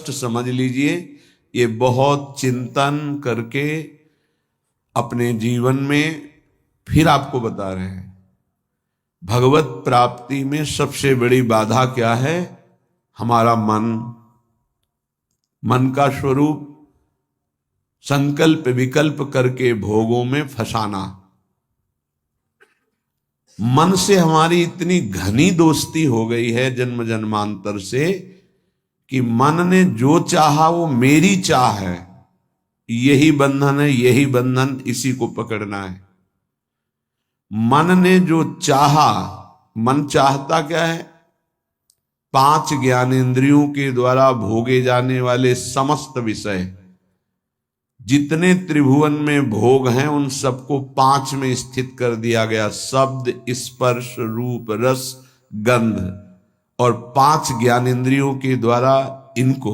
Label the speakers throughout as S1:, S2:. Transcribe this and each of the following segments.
S1: स्पष्ट समझ लीजिए, ये बहुत चिंतन करके अपने जीवन में फिर आपको बता रहे हैं। भगवत प्राप्ति में सबसे बड़ी बाधा क्या है? हमारा मन का स्वरूप संकल्प विकल्प करके भोगों में फंसाना। मन से हमारी इतनी घनी दोस्ती हो गई है जन्म जन्मांतर से कि मन ने जो चाहा वो मेरी चाह है, यही बंधन है, यही बंधन, इसी को पकड़ना है। मन ने जो चाहा, मन चाहता क्या है? 5 ज्ञानेंद्रियों के द्वारा भोगे जाने वाले समस्त विषय, जितने त्रिभुवन में भोग हैं उन सबको 5 में स्थित कर दिया गया। शब्द, स्पर्श, रूप, रस, गंध, और 5 ज्ञानेंद्रियों के द्वारा इनको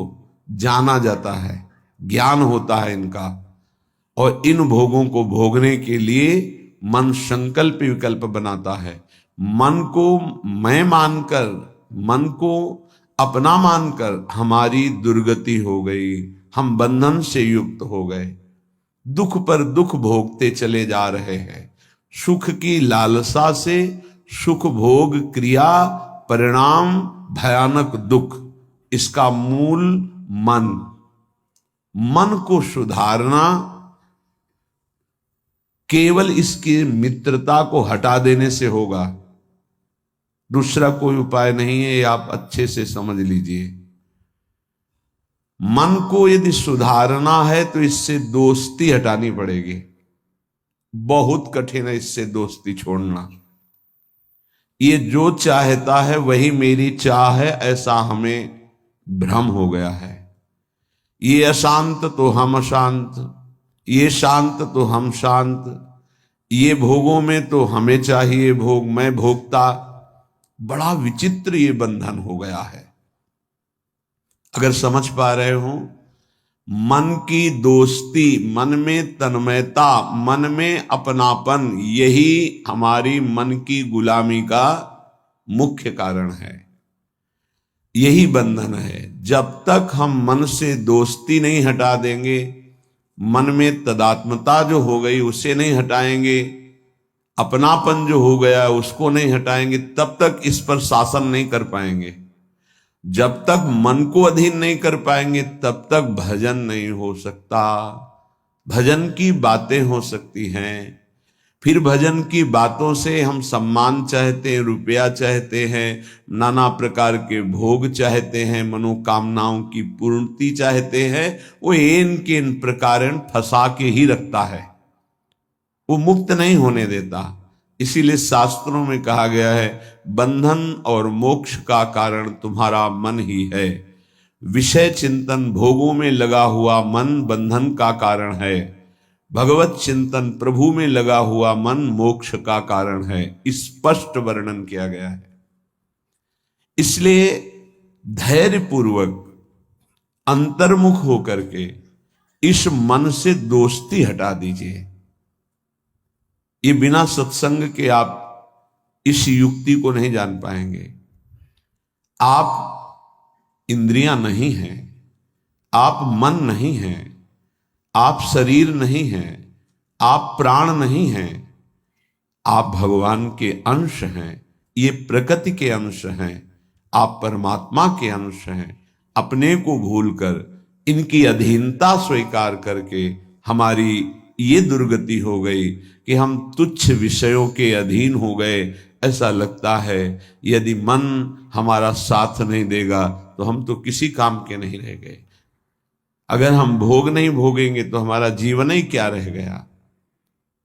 S1: जाना जाता है, ज्ञान होता है इनका। और इन भोगों को भोगने के लिए मन संकल्प विकल्प बनाता है। मन को मैं मानकर, मन को अपना मानकर हमारी दुर्गति हो गई, हम बंधन से युक्त हो गए, दुख पर दुख भोगते चले जा रहे हैं। सुख की लालसा से सुख भोग क्रिया परिणाम भयानक दुख, इसका मूल मन को सुधारना केवल इसकी मित्रता को हटा देने से होगा, दूसरा कोई उपाय नहीं है। ये आप अच्छे से समझ लीजिए। मन को यदि सुधारना है तो इससे दोस्ती हटानी पड़ेगी। बहुत कठिन है इससे दोस्ती छोड़ना। ये जो चाहता है वही मेरी चाह है, ऐसा हमें भ्रम हो गया है। ये अशांत तो हम अशांत, ये शांत तो हम शांत, ये भोगों में तो हमें चाहिए भोग, मैं भोगता। बड़ा विचित्र ये बंधन हो गया है। अगर समझ पा रहे हो, मन की दोस्ती, मन में तन्मयता, मन में अपनापन, यही हमारी मन की गुलामी का मुख्य कारण है, यही बंधन है। जब तक हम मन से दोस्ती नहीं हटा देंगे, मन में तदात्मता जो हो गई उसे नहीं हटाएंगे, अपनापन जो हो गया उसको नहीं हटाएंगे, तब तक इस पर शासन नहीं कर पाएंगे। जब तक मन को अधीन नहीं कर पाएंगे तब तक भजन नहीं हो सकता। भजन की बातें हो सकती हैं, फिर भजन की बातों से हम सम्मान चाहते हैं, रुपया चाहते हैं, नाना प्रकार के भोग चाहते हैं, मनोकामनाओं की पूर्ति चाहते हैं। वो इन के इन प्रकार फंसा के ही रखता है, वो मुक्त नहीं होने देता। इसीलिए शास्त्रों में कहा गया है, बंधन और मोक्ष का कारण तुम्हारा मन ही है। विषय चिंतन भोगों में लगा हुआ मन बंधन का कारण है, भगवत चिंतन प्रभु में लगा हुआ मन मोक्ष का कारण है। स्पष्ट वर्णन किया गया है। इसलिए धैर्य पूर्वक अंतर्मुख होकर के इस मन से दोस्ती हटा दीजिए। ये बिना सत्संग के आप इस युक्ति को नहीं जान पाएंगे। आप इंद्रियां नहीं हैं, आप मन नहीं हैं, आप शरीर नहीं हैं, आप प्राण नहीं हैं, आप भगवान के अंश हैं, ये प्रकृति के अंश हैं, आप परमात्मा के अंश हैं। अपने को भूलकर इनकी अधीनता स्वीकार करके हमारी ये दुर्गति हो गई कि हम तुच्छ विषयों के अधीन हो गए। ऐसा लगता है यदि मन हमारा साथ नहीं देगा तो हम तो किसी काम के नहीं रह गए। अगर हम भोग नहीं भोगेंगे तो हमारा जीवन ही क्या रह गया।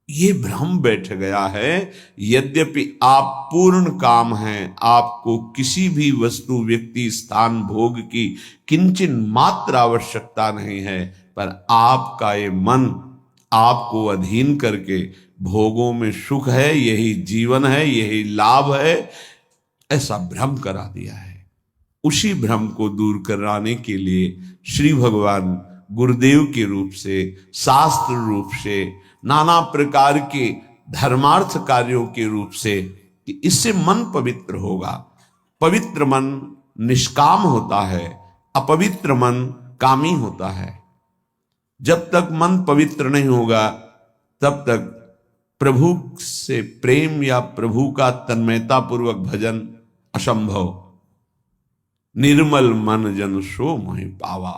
S1: ये भ्रम बैठ गया है। यद्यपि आप पूर्ण काम हैं, आपको किसी भी वस्तु, व्यक्ति, स्थान, भोग की किंचित मात्र आवश्यकता नहीं है, पर आपका ये मन आपको अधीन करके भोगों में सुख है, यही जीवन है, यही लाभ है, ऐसा भ्रम करा दिया है। उसी भ्रम को दूर कराने के लिए श्री भगवान गुरुदेव के रूप से, शास्त्र रूप से, नाना प्रकार के धर्मार्थ कार्यों के रूप से, कि इससे मन पवित्र होगा। पवित्र मन निष्काम होता है, अपवित्र मन कामी होता है। जब तक मन पवित्र नहीं होगा तब तक प्रभु से प्रेम या प्रभु का तन्मयता पूर्वक भजन असंभव। निर्मल मन जन सो मोहि पावा।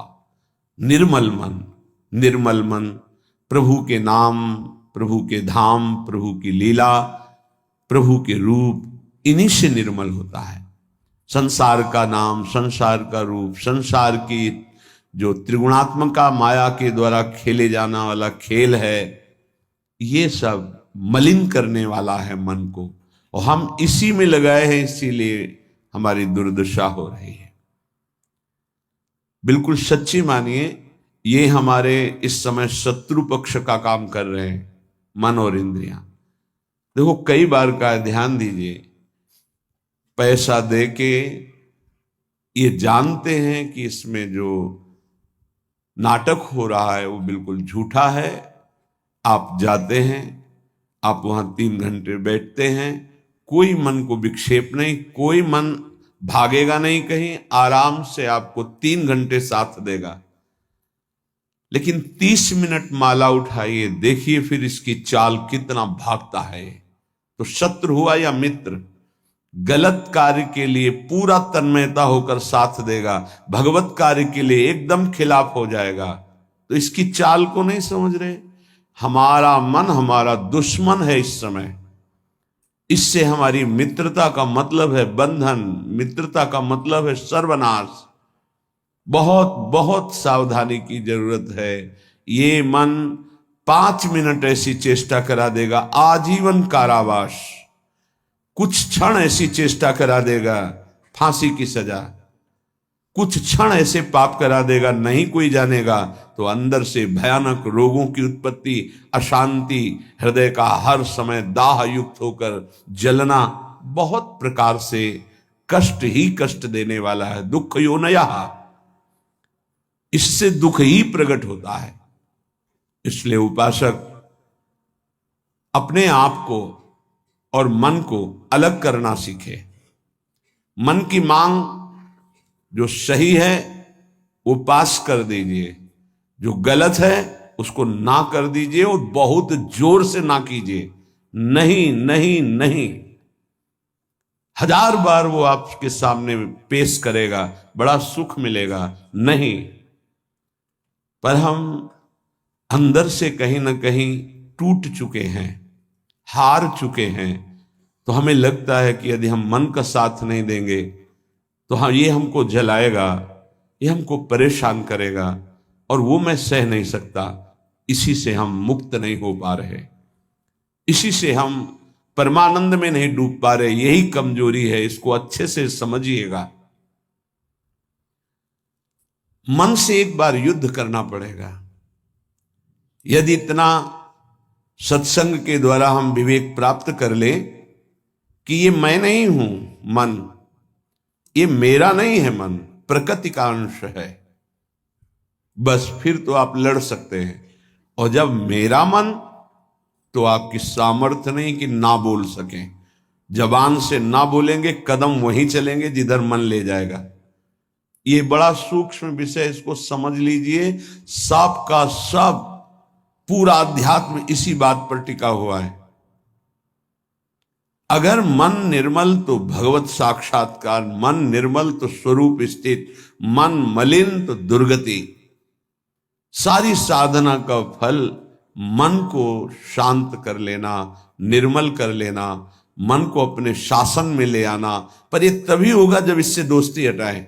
S1: निर्मल मन प्रभु के नाम, प्रभु के धाम, प्रभु की लीला, प्रभु के रूप, इन्हीं से निर्मल होता है। संसार का नाम, संसार का रूप, संसार की जो त्रिगुणात्मका माया के द्वारा खेले जाना वाला खेल है, ये सब मलिन करने वाला है मन को, और हम इसी में लगाए हैं, इसीलिए हमारी दुर्दशा हो रही है। बिल्कुल सच्ची मानिए, ये हमारे इस समय शत्रु पक्ष का काम कर रहे हैं, मन और इंद्रियां। देखो, कई बार का ध्यान दीजिए, पैसा दे के ये जानते हैं कि इसमें जो नाटक हो रहा है वो बिल्कुल झूठा है। आप जाते हैं, आप वहां 3 घंटे बैठते हैं, कोई मन को विक्षेप नहीं, कोई मन भागेगा नहीं कहीं, आराम से आपको 3 घंटे साथ देगा। लेकिन 30 मिनट माला उठाइए, देखिए फिर इसकी चाल कितना भागता है। तो शत्रु हुआ या मित्र, गलत कार्य के लिए पूरा तन्मयता होकर साथ देगा, भगवत कार्य के लिए एकदम खिलाफ हो जाएगा। तो इसकी चाल को नहीं समझ रहे। हमारा मन हमारा दुश्मन है इस समय। इससे हमारी मित्रता का मतलब है बंधन, मित्रता का मतलब है सर्वनाश। बहुत बहुत सावधानी की जरूरत है। ये मन 5 मिनट ऐसी चेष्टा करा देगा, आजीवन कारावास। कुछ क्षण ऐसी चेष्टा करा देगा, फांसी की सजा। कुछ क्षण ऐसे पाप करा देगा, नहीं कोई जानेगा, तो अंदर से भयानक रोगों की उत्पत्ति, अशांति, हृदय का हर समय दाह युक्त होकर जलना, बहुत प्रकार से कष्ट ही कष्ट देने वाला है। दुख योनया, इससे दुख ही प्रकट होता है। इसलिए उपासक अपने आप को और मन को अलग करना सीखे। मन की मांग जो सही है वो पास कर दीजिए, जो गलत है उसको ना कर दीजिए, और बहुत जोर से ना कीजिए। नहीं नहीं नहीं, 1000 बार वो आपके सामने पेश करेगा, बड़ा सुख मिलेगा। नहीं, पर हम अंदर से कहीं ना कहीं टूट चुके हैं, हार चुके हैं। तो हमें लगता है कि यदि हम मन का साथ नहीं देंगे तो हाँ, ये हमको जलाएगा, ये हमको परेशान करेगा, और वो मैं सह नहीं सकता। इसी से हम मुक्त नहीं हो पा रहे, इसी से हम परमानंद में नहीं डूब पा रहे। यही कमजोरी है, इसको अच्छे से समझिएगा। मन से एक बार युद्ध करना पड़ेगा। यदि इतना सत्संग के द्वारा हम विवेक प्राप्त कर ले कि ये मैं नहीं हूं मन, ये मेरा नहीं है मन, प्रकृति का अंश है, बस फिर तो आप लड़ सकते हैं। और जब मेरा मन, तो आपकी सामर्थ्य नहीं कि ना बोल सकें। जबान से ना बोलेंगे, कदम वहीं चलेंगे जिधर मन ले जाएगा। ये बड़ा सूक्ष्म विषय, इसको समझ लीजिए। सब का सब पूरा अध्यात्म इसी बात पर टिका हुआ है। अगर मन निर्मल तो भगवत साक्षात्कार, मन निर्मल तो स्वरूप स्थित, मन मलिन तो दुर्गति। सारी साधना का फल मन को शांत कर लेना, निर्मल कर लेना, मन को अपने शासन में ले आना। पर यह तभी होगा जब इससे दोस्ती हटाए।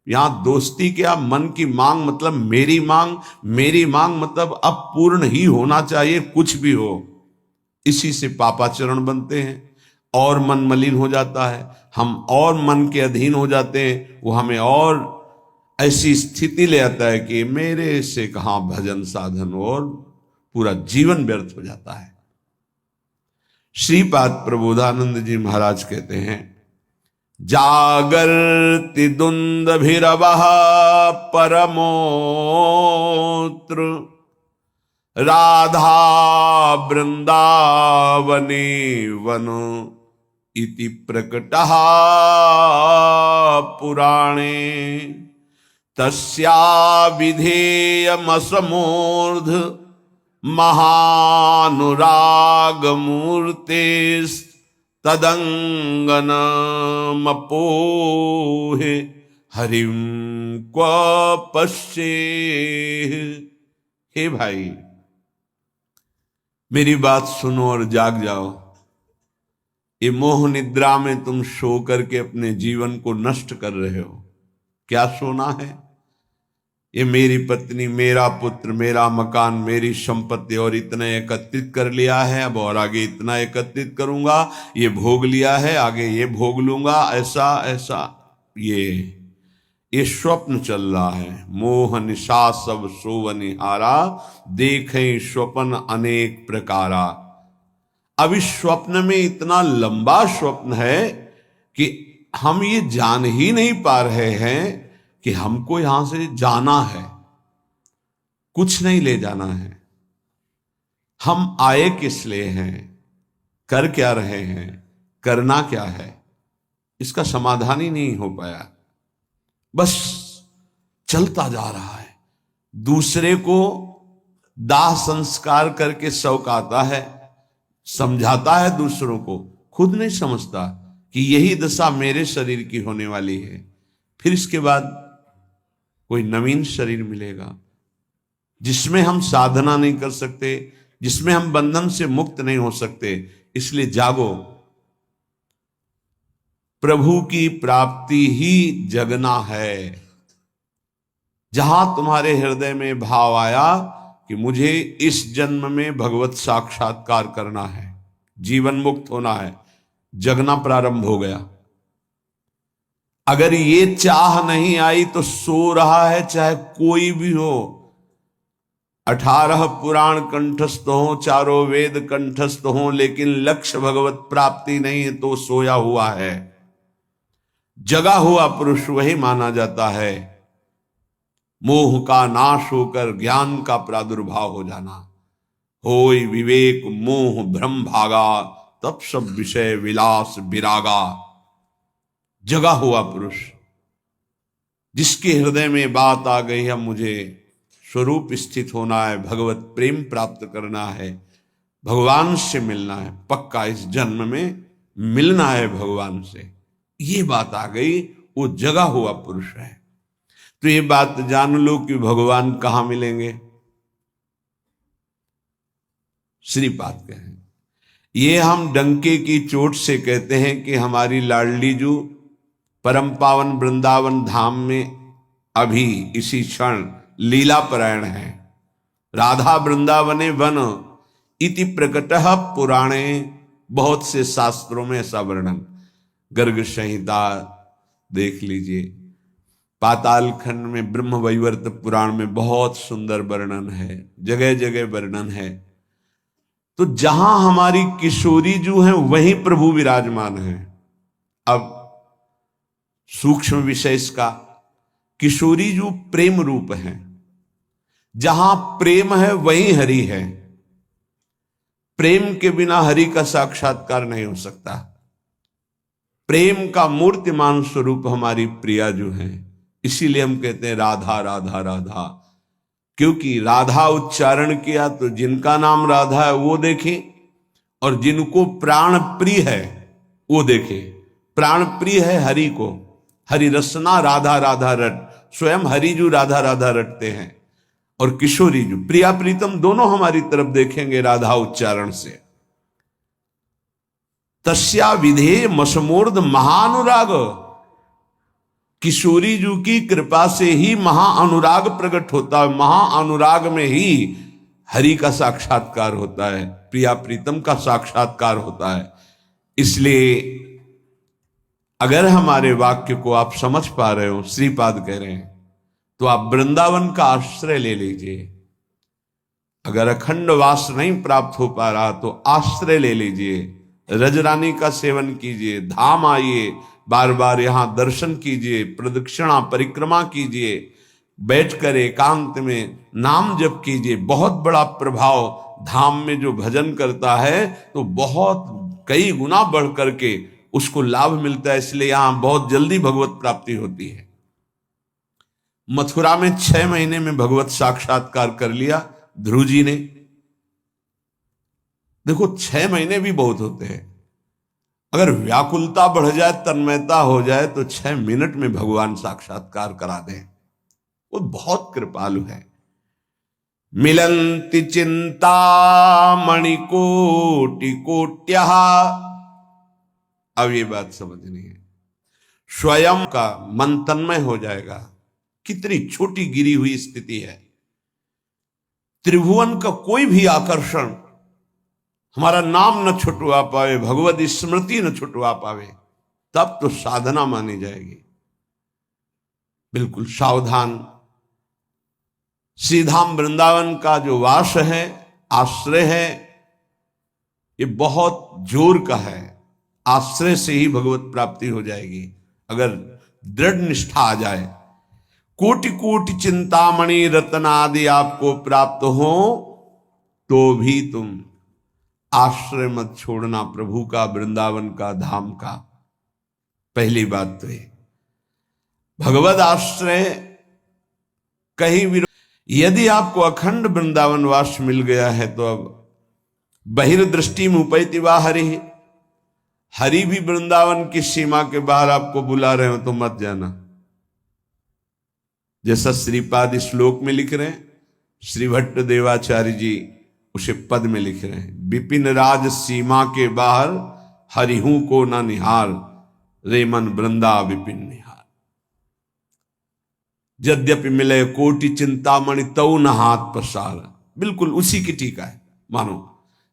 S1: यहां दोस्ती क्या, मन की मांग मतलब मेरी मांग, मेरी मांग मतलब अब पूर्ण ही होना चाहिए, कुछ भी हो। इसी से पापाचरण बनते हैं और मन मलिन हो जाता है। हम और मन के अधीन हो जाते हैं, वो हमें और ऐसी स्थिति ले आता है कि मेरे से कहां भजन साधन, और पूरा जीवन व्यर्थ हो जाता है। श्रीपाद प्रबोधानंद जी महाराज कहते हैं, जागर्ति दुंदभिरवः परमोत्र राधा वृंदावने वनो इति प्रकटः पुराणे तस्या विधेयमसमूर्ध महानुराग मूर्तेस् तदंगनमपोहे हरिम क्व पश्ये। हे भाई, मेरी बात सुनो और जाग जाओ। ये मोह निद्रा में तुम सो करके अपने जीवन को नष्ट कर रहे हो। क्या सोना है? ये मेरी पत्नी, मेरा पुत्र, मेरा मकान, मेरी संपत्ति और इतना एकत्रित कर लिया है, अब और आगे इतना एकत्रित करूंगा, ये भोग लिया है, आगे ये भोग लूंगा, ऐसा ऐसा। ये स्वप्न चल रहा है। मोह निशा सब सोवनिहारा, देखें स्वप्न अनेक प्रकारा। अब इस स्वप्न में इतना लंबा स्वप्न है कि हम ये जान ही नहीं पा रहे हैं कि हमको यहां से जाना है, कुछ नहीं ले जाना है। हम आए किस लिए हैं, कर क्या रहे हैं, करना क्या है, इसका समाधान ही नहीं हो पाया। बस चलता जा रहा है। दूसरे को दाह संस्कार करके शौक आता है, समझाता है दूसरों को, खुद नहीं समझता कि यही दशा मेरे शरीर की होने वाली है। फिर इसके बाद कोई नवीन शरीर मिलेगा जिसमें हम साधना नहीं कर सकते, जिसमें हम बंधन से मुक्त नहीं हो सकते। इसलिए जागो, प्रभु की प्राप्ति ही जगना है। जहां तुम्हारे हृदय में भाव आया कि मुझे इस जन्म में भगवत साक्षात्कार करना है, जीवन मुक्त होना है, जगना प्रारंभ हो गया। अगर ये चाह नहीं आई तो सो रहा है, चाहे कोई भी हो। 18 पुराण कंठस्थ हो, चारों वेद कंठस्थ हो, लेकिन लक्ष्य भगवत प्राप्ति नहीं है तो सोया हुआ है। जगा हुआ पुरुष वही माना जाता है। मोह का नाश होकर ज्ञान का प्रादुर्भाव हो जाना। होय विवेक मोह भ्रम भागा, तब सब विषय विलास विरागा। जगा हुआ पुरुष जिसके हृदय में बात आ गई है, मुझे स्वरूप स्थित होना है, भगवत प्रेम प्राप्त करना है, भगवान से मिलना है, पक्का इस जन्म में मिलना है भगवान से, ये बात आ गई, वो जगा हुआ पुरुष है। तो ये बात जान लो कि भगवान कहां मिलेंगे। श्रीपाद कहें, ये हम डंके की चोट से कहते हैं कि हमारी लाडली जू परम पावन वृंदावन धाम में अभी इसी क्षण लीला परायण है। राधा वृंदावने वन इति प्रकटः पुराणे। बहुत से शास्त्रों में ऐसा वर्णन, गर्ग संहिता देख लीजिए, पाताल खंड में ब्रह्म वैवर्त पुराण में बहुत सुंदर वर्णन है, जगह जगह वर्णन है। तो जहां हमारी किशोरी जो है वहीं प्रभु विराजमान है। अब सूक्ष्म विषय इसका, किशोरी जो प्रेम रूप है, जहां प्रेम है वहीं हरि है। प्रेम के बिना हरि का साक्षात्कार नहीं हो सकता। प्रेम का मूर्तिमान स्वरूप हमारी प्रिया जो है, इसीलिए हम कहते हैं राधा राधा राधा। क्योंकि राधा उच्चारण किया तो जिनका नाम राधा है वो देखे, और जिनको प्राण प्रिय है वो देखे। प्राण प्रिय है हरि को, हरि रसना राधा राधा रट, स्वयं हरि जो राधा राधा रटते हैं, और किशोरी जो प्रिया प्रीतम दोनों हमारी तरफ देखेंगे राधा उच्चारण से। तस्या विधेय मसमूर्ध महानुराग, किशोरी जी की कृपा से ही महाअनुराग प्रकट होता है। महाअनुराग में ही हरि का साक्षात्कार होता है, प्रिया प्रीतम का साक्षात्कार होता है। इसलिए अगर हमारे वाक्य को आप समझ पा रहे हो, श्रीपाद कह रहे हैं, तो आप वृंदावन का आश्रय ले लीजिए। अगर अखंड वास नहीं प्राप्त हो पा रहा तो आश्रय ले लीजिए, रजरानी का सेवन कीजिए, धाम आइए, बार बार यहां दर्शन कीजिए, प्रदक्षिणा परिक्रमा कीजिए, बैठकर एकांत में नाम जप कीजिए। बहुत बड़ा प्रभाव धाम में जो भजन करता है तो बहुत कई गुना बढ़ करके उसको लाभ मिलता है। इसलिए यहां बहुत जल्दी भगवत प्राप्ति होती है। मथुरा में 6 महीने में भगवत साक्षात्कार कर लिया ध्रुव जी ने। देखो 6 महीने भी बहुत होते हैं। अगर व्याकुलता बढ़ जाए, तन्मयता हो जाए, तो 6 मिनट में भगवान साक्षात्कार करा दें। वो बहुत कृपालु है। मिलंति चिंता मणिकोटि कोट्या। अब ये बात समझनी है, स्वयं का मन तन्मय हो जाएगा। कितनी छोटी गिरी हुई स्थिति है। त्रिभुवन का कोई भी आकर्षण हमारा नाम न छुटवा पावे, भगवत स्मृति न छुटवा पावे, तब तो साधना मानी जाएगी। बिल्कुल सावधान। श्रीधाम वृंदावन का जो वास है, आश्रय है, ये बहुत जोर का है। आश्रय से ही भगवत प्राप्ति हो जाएगी अगर दृढ़ निष्ठा आ जाए। कोटि कोटि चिंतामणि रत्न आदि आपको प्राप्त हो तो भी तुम आश्रय मत छोड़ना, प्रभु का, वृंदावन का, धाम का। पहली बात तो ये भगवत आश्रय कहीं भी। यदि आपको अखंड वृंदावन वास मिल गया है तो अब बहिर्दृष्टि में उपैति वा हरि, हरि भी वृंदावन की सीमा के बाहर आपको बुला रहे हो तो मत जाना। जैसा श्रीपाद श्लोक में लिख रहे हैं, श्री भट्ट देवाचार्य जी उसे पद में लिख रहे हैं, विपिन राज सीमा के बाहर हरिहू को न निहार, रे मन वृंदा विपिन निहार। यद्यपि मिले कोटि चिंतामणि तऊ न हाथ पसार। बिल्कुल उसी की टीका है मानो।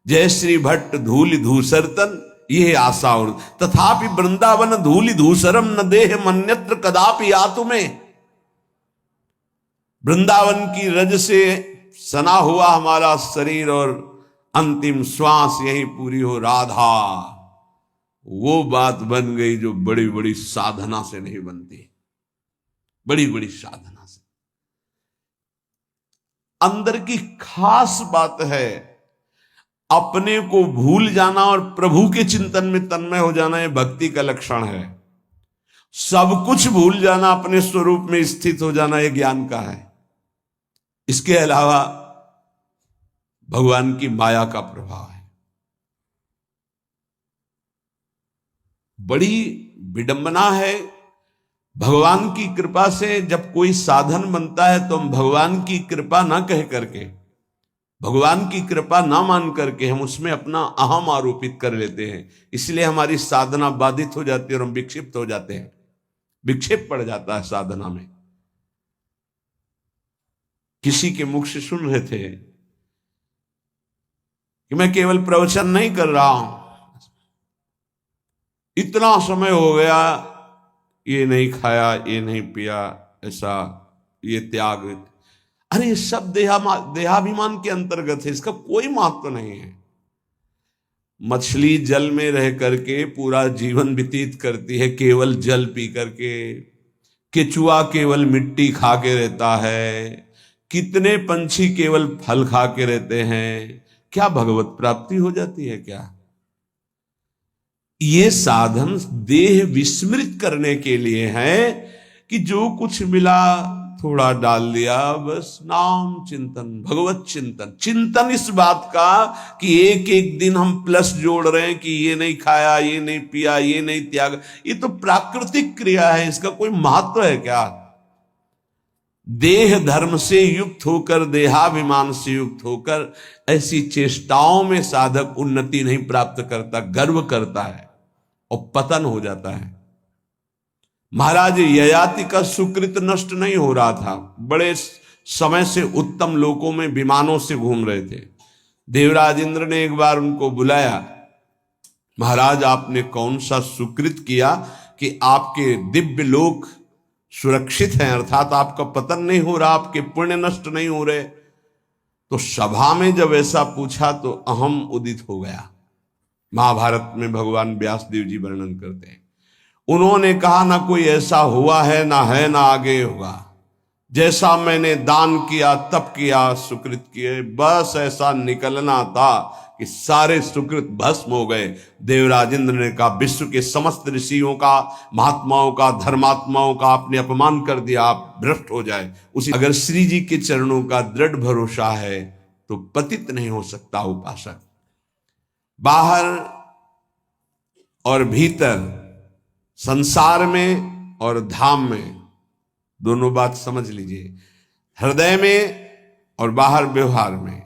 S1: जय श्री भट्ट धूलि धूसरतन ये आशा और, तथापि वृंदावन धूलि धूसरम न देह मन्यत्र कदापि आतु में। वृंदावन की रज से सना हुआ हमारा शरीर और अंतिम श्वास यही पूरी हो राधा, वो बात बन गई जो बड़ी बड़ी साधना से नहीं बनती। बड़ी बड़ी साधना से अंदर की खास बात है। अपने को भूल जाना और प्रभु के चिंतन में तन्मय हो जाना, यह भक्ति का लक्षण है। सब कुछ भूल जाना, अपने स्वरूप में स्थित हो जाना, यह ज्ञान का है। इसके अलावा भगवान की माया का प्रभाव है। बड़ी विडंबना है। भगवान की कृपा से जब कोई साधन बनता है तो हम भगवान की कृपा ना कह करके, भगवान की कृपा ना मान करके हम उसमें अपना अहम आरोपित कर लेते हैं। इसलिए हमारी साधना बाधित हो जाती है और हम विक्षिप्त हो जाते हैं। विक्षेप पड़ जाता है साधना में। किसी के मुख से सुन रहे थे कि मैं केवल प्रवचन नहीं कर रहा हूं, इतना समय हो गया, ये नहीं खाया, ये नहीं पिया, ऐसा, ये त्याग। अरे ये सब देहाभिमान के अंतर्गत है, इसका कोई महत्व नहीं है। मछली जल में रह करके पूरा जीवन व्यतीत करती है केवल जल पी करके। केचुआ केवल मिट्टी खा के रहता है। कितने पंछी केवल फल खा के रहते हैं। क्या भगवत प्राप्ति हो जाती है क्या? ये साधन देह विस्मृत करने के लिए है कि जो कुछ मिला थोड़ा डाल दिया, बस नाम चिंतन, भगवत चिंतन। चिंतन इस बात का कि एक एक दिन हम प्लस जोड़ रहे हैं कि ये नहीं खाया, ये नहीं पिया, ये नहीं त्याग। ये तो प्राकृतिक क्रिया है, इसका कोई महत्व है क्या? देह धर्म से युक्त होकर, देहाभिमान से युक्त होकर ऐसी चेष्टाओं में साधक उन्नति नहीं प्राप्त करता, गर्व करता है और पतन हो जाता है। महाराज ययाति का सुकृत नष्ट नहीं हो रहा था। बड़े समय से उत्तम लोकों में विमानों से घूम रहे थे। देवराज इंद्र ने एक बार उनको बुलाया, महाराज आपने कौन सा सुकृत किया कि आपके दिव्य लोक सुरक्षित हैं, अर्थात आपका पतन नहीं हो रहा, आपके पुण्य नष्ट नहीं हो रहे। तो सभा में जब ऐसा पूछा तो अहम उदित हो गया। महाभारत में भगवान व्यासदेव जी वर्णन करते हैं। उन्होंने कहा ना कोई ऐसा हुआ है, ना आगे होगा। जैसा मैंने दान किया, तप किया, सुकृत किए, बस ऐसा निकलना था कि सारे सुकृत भस्म हो गए। देवराज इंद्र ने कहा विश्व के समस्त ऋषियों का, महात्माओं का, धर्मात्माओं का आपने अपमान कर दिया, आप भ्रष्ट हो जाए। उसी अगर श्री जी के चरणों का दृढ़ भरोसा है तो पतित नहीं हो सकता उपासक। बाहर और भीतर, संसार में और धाम में, दोनों बात समझ लीजिए। हृदय में और बाहर व्यवहार में,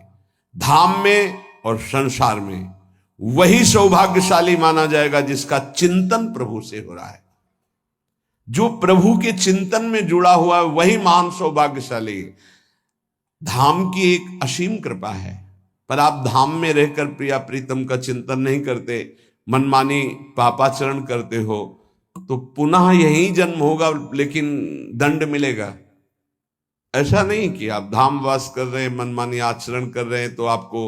S1: धाम में और संसार में, वही सौभाग्यशाली माना जाएगा जिसका चिंतन प्रभु से हो रहा है। जो प्रभु के चिंतन में जुड़ा हुआ है वही महान सौभाग्यशाली। धाम की एक असीम कृपा है, पर आप धाम में रहकर प्रिया प्रीतम का चिंतन नहीं करते, मनमानी पापाचरण करते हो, तो पुनः यही जन्म होगा, लेकिन दंड मिलेगा। ऐसा नहीं कि आप धाम वास कर रहे हैं, मनमानी आचरण कर रहे हैं तो आपको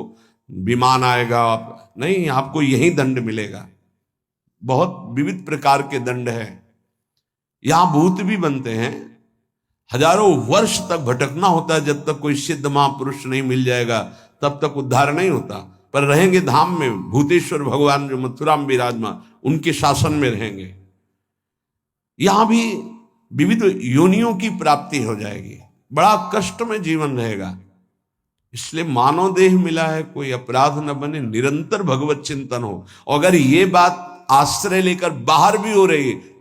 S1: विमान आएगा, आप नहीं, आपको यही दंड मिलेगा। बहुत विविध प्रकार के दंड है। यहां भूत भी बनते हैं, हजारों वर्ष तक भटकना होता है, जब तक कोई सिद्ध महापुरुष नहीं मिल जाएगा तब तक उद्धार नहीं होता। पर रहेंगे धाम में, भूतेश्वर भगवान जो मथुरा में विराजमान, उनके शासन में रहेंगे। यहां भी विविध योनियों की प्राप्ति हो जाएगी, बड़ा कष्ट में जीवन रहेगा। इसलिए मानव देह मिला है, कोई अपराध न बने, निरंतर भगवत चिंतन हो। और अगर ये बात आश्रय लेकर बाहर भी हो रही है